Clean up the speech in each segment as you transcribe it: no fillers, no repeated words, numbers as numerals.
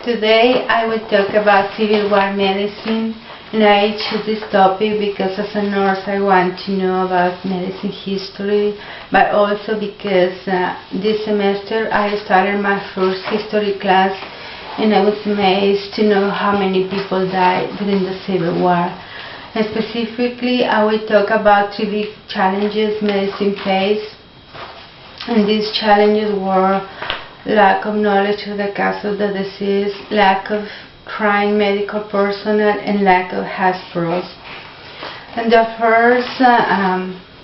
Today I will talk about Civil War medicine, and I choose this topic because as a nurse I want to know about medicine history, but also because this semester I started my first history class and I was amazed to know how many people died during the Civil War. And specifically I will talk about three big challenges medicine faced, and these challenges were lack of knowledge of the cause of the disease, lack of trained medical personnel, and lack of hospitals. And the first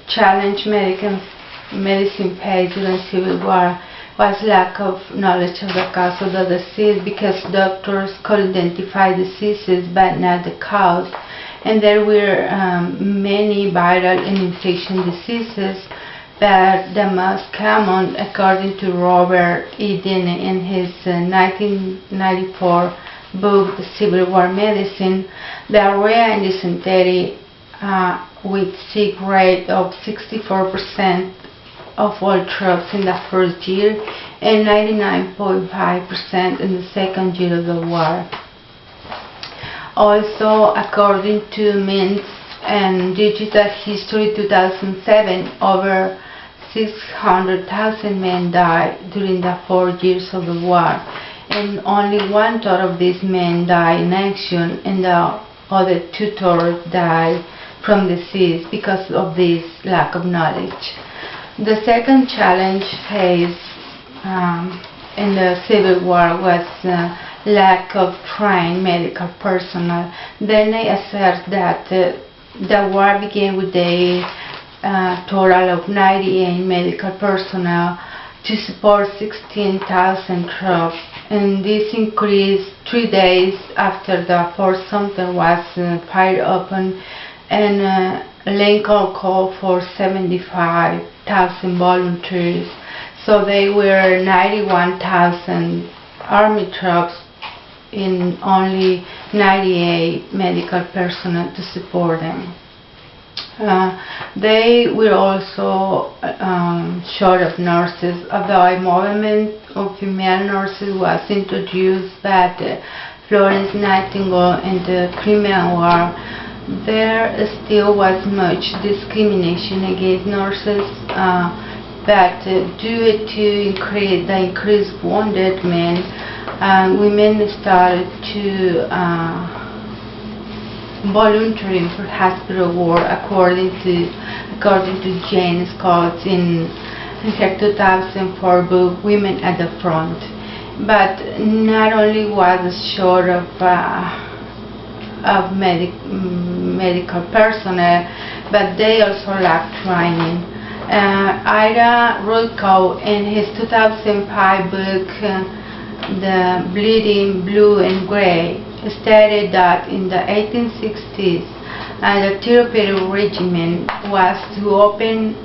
challenge medicine faced during Civil War was lack of knowledge of the cause of the disease, because doctors could identify diseases but not the cause. And there were many viral and infection diseases, but the most common, according to Robert Eden in his 1994 book, The Civil War Medicine, diarrhea and dysentery, with sick rate of 64% of all troops in the first year and 99.5% in the second year of the war. Also, according to Mintz and Digital History 2007, over 600,000 men died during the 4 years of the war, and only 1/3 of these men died in action, and the other 2/3 died from disease because of this lack of knowledge. The second challenge faced in the Civil War was lack of trained medical personnel. Then they assert that the war began with a total of 98 medical personnel to support 16,000 troops, and this increased 3 days after the Fort Sumter was fired upon, and Lincoln called for 75,000 volunteers. So there were 91,000 Army troops in only 98 medical personnel to support them. They were also short of nurses, although a movement of female nurses was introduced by Florence Nightingale in the Crimean War. There still was much discrimination against nurses, but due to the increased wounded men, women started to volunteering for hospital work, according to Jane Scott in her 2004 book Women at the Front. But not only was short of medical personnel, but they also lacked training. Ira Rootko, in his 2005 book The Bleeding Blue and Gray, stated that in the 1860s the therapeutic regimen was to open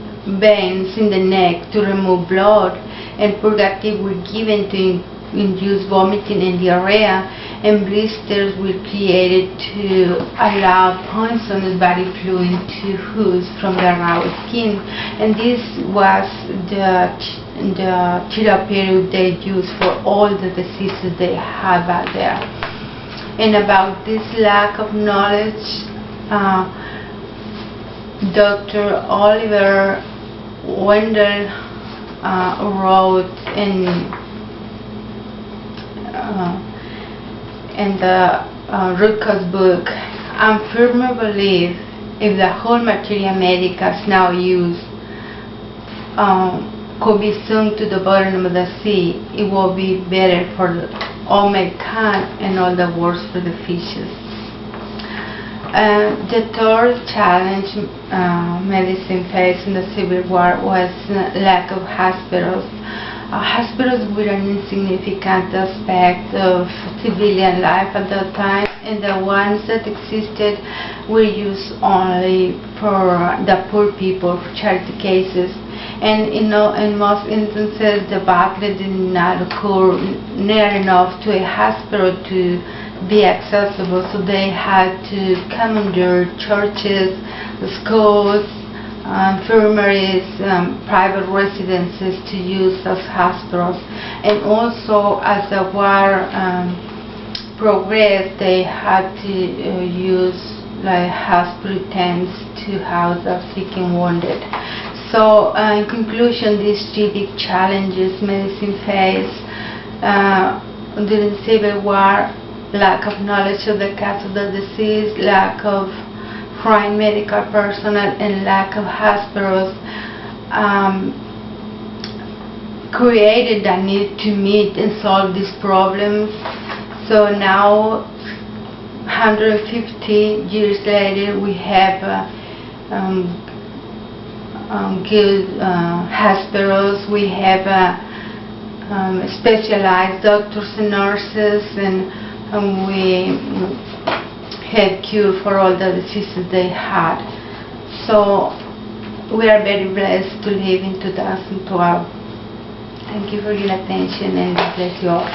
veins in the neck to remove blood, and purgatives were given to induce vomiting and diarrhea, and blisters were created to allow poisonous body fluid to ooze from the raw skin. And this was the therapeutic they used for all the diseases they had back there. And about this lack of knowledge, Dr. Oliver Wendell wrote in the Rootko's book, "I firmly believe if the whole materia medica now used could be sunk to the bottom of the sea, it would be better for all mankind and all the worse for the fishes." The third challenge medicine faced in the Civil War was lack of hospitals. Hospitals were an insignificant aspect of civilian life at that time, and the ones that existed were used only for the poor people, for charity cases. And in most instances, the battle did not occur near enough to a hospital to be accessible, so they had to commandeer churches, schools, infirmaries, private residences to use as hospitals. And also, as the war progressed, they had to use like hospital tents to house the sick and wounded. So in conclusion, these three big challenges medicine faced during the Civil War: lack of knowledge of the cause of the disease, lack of trained medical personnel, and lack of hospitals, created a need to meet and solve these problems. So now, 150 years later, we have good hospitals, we have specialized doctors and nurses, and we have cure for all the diseases they had. So we are very blessed to live in 2012. Thank you for your attention, and God bless you all.